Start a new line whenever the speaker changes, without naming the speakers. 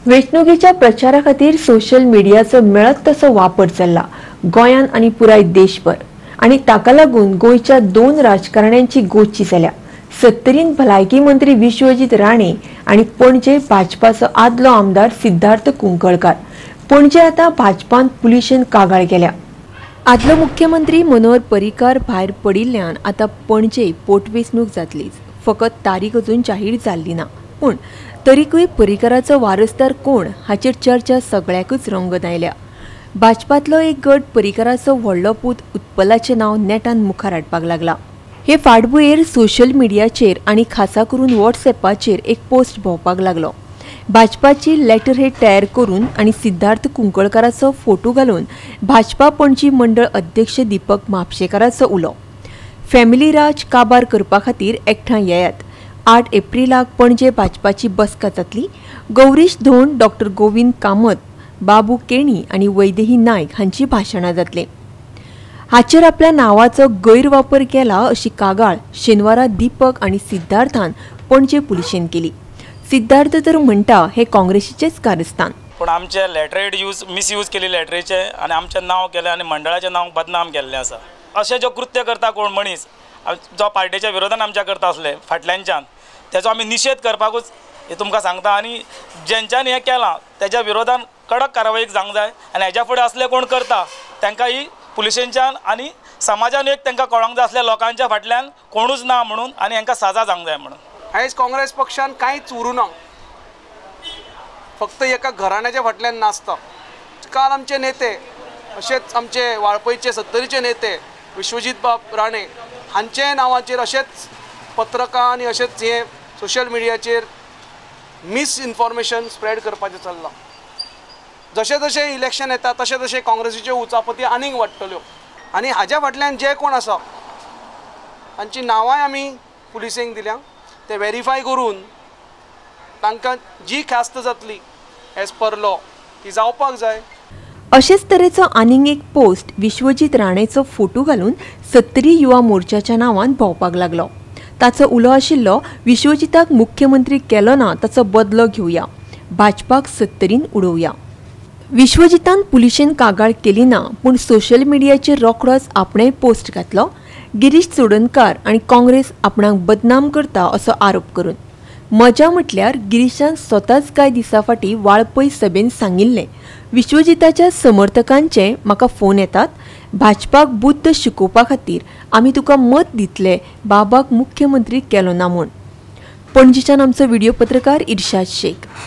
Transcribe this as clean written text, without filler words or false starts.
वेंचणुकेच्या प्रचारा खातीर सोशल मिडियाचो मेळत तसो वापर चल्ला गोंयान आनी पुराय देशभर। आनी ताका लागून गोंयच्या दोन राजकारण्यांची गोची जाल्या। सत्तरीन भलायकी मंत्री विश्वजीत राणे आनी पणजे भाजपाचो आदलो आमदार सिद्धार्थ कुंकळकार। पणजे आता भाजपान पुलिशेन कागाळ केल्या। आदलो मुख्यमंत्री मनोहर पर्रीकार भायर पडिल्ल्यान आता पणजे पोटवेंचणूक जातलीच। फकत तारीख अजून जाहीर जाल्ली ना, पूण तरीकूय पर्रीकाराचो वारसदार कोण हाचेर चर्चा सगळ्याकूच रंगत आयल्या। भाजपातलो एक गट पर्रीकाराचो व्हडलो पूत उत्पलाचें नांव नेटान मुखार हाडपाक लागला। हे फाटभुंयेर सोशल मिडियाचेर आनी खासा करून व्हॉट्सएपाचेर एक पोस्ट भोंवपाक लागलो। भाजपाची लेटर हेड तयार करून आनी सिद्धार्थ कुंकळकाराचो फोटो घालून भाजपा पणजी मंडळ अध्यक्ष दीपक म्हापशेकाराचो उलो। फॅमिली राज काबार करपा खातीर एकठांय येयात। 8 एप्रिलाक पणजे भाजपाची बसका जातली। गौरीश धोंड, डॉ. गोविंद कामत, बाबू केणी आनी वैदेही नायक हांची भाशणां जातले। हाचेर आपल्या नांवाचो गैरवापर केला अशी कागाळ शेनवारा दीपक आनी सिद्धार्थान पणजे पुलिशेन केली। सिद्धार्थ तर म्हणटा हे काँग्रेसीचेच कारस्थान।
पण आमचे लेटरेड मिसयूज केली लेटरेचे आनी आमचें नांव केलें आनी मंडळाचें नांव बदनाम केल्लें आसा। अशें जो कृत्य करता कोण मनीस जो पार्टीच्या विरोधान आमच्या करता असले फाटल्यानच्यान तेजो आमी निशेध करपाकूच हे तुमकां सांगता। आनी जेंच्यांनी हें केलां तेज्या विरोधान कडक कारवाई जावंक जाय आनी हेज्या फुडें असले कोण करता तांकां ही पुलिशेंच्यान आनी समाजान एक तांकां कळोंक जाय असल्या लोकांच्या फाटल्यान कोणूच ना म्हणून आनी हांकां सजा जावंक जाय म्हणून।
आयज काँग्रेस पक्षान कांयच उरूना, फक्त एका घराण्याच्या फाटल्यान नाचता। काल आमचे नेते अशेंच आमचे वाळपयचे सत्तरीचे नेते विश्वजीत बाब राणे हांचे नांवाचेर अशेंच पत्रकां आनी अशेंच हे सोशल मिडियाचेर मिसइन्फॉर्मेशन स्प्रेड करपाचें चल्लां। जशें जशें इलेक्शन येता तशें तशें काँग्रेसीच्यो उचापती आनीक वाडटल्यो आनी हाज्या फाटल्यान जे कोण आसा तांची नांवांय आमी पुलिसेंक दिल्या, ते व्हेरीफाय करून तांकां जी ख्यास्त जातली एज पर लॉ ती जावपाक जाय।
अशेच तरेचो आनीक एक पोस्ट विश्वजीत राणेचो फोटो घालून सत्तरी युवा मोर्चाच्या नांवान भोंवपाक लागलो। ताचो उलो आशिल्लो, विश्वजिताक मुख्यमंत्री केलो ना ताचो बदलो घेवया, भाजपाक सत्तरीन उडोवया। विश्वजितान पुलिशेन कागाळ केली ना, पूण सोशल मिडियाचेर रोखडोच आपणेय पोस्ट घातलो, गिरीश चोडणकार आनी काँग्रेस आपणाक बदनाम करता असो आरोप करून। मजा म्हटल्यार गिरीशान स्वताच कांय दिसा फाटीं वाळपय सभेन सांगिल्लें, विश्वजिताच्या समर्थकांचे म्हाका फोन येतात, भाजपाक बुद्ध शिकोवपा खातीर आमी तुका मत दितले, बाबाक मुख्यमंत्री केलो ना म्हूण। पणजेच्यान आमचो व्हिडिओ पत्रकार इर्शाद शेख।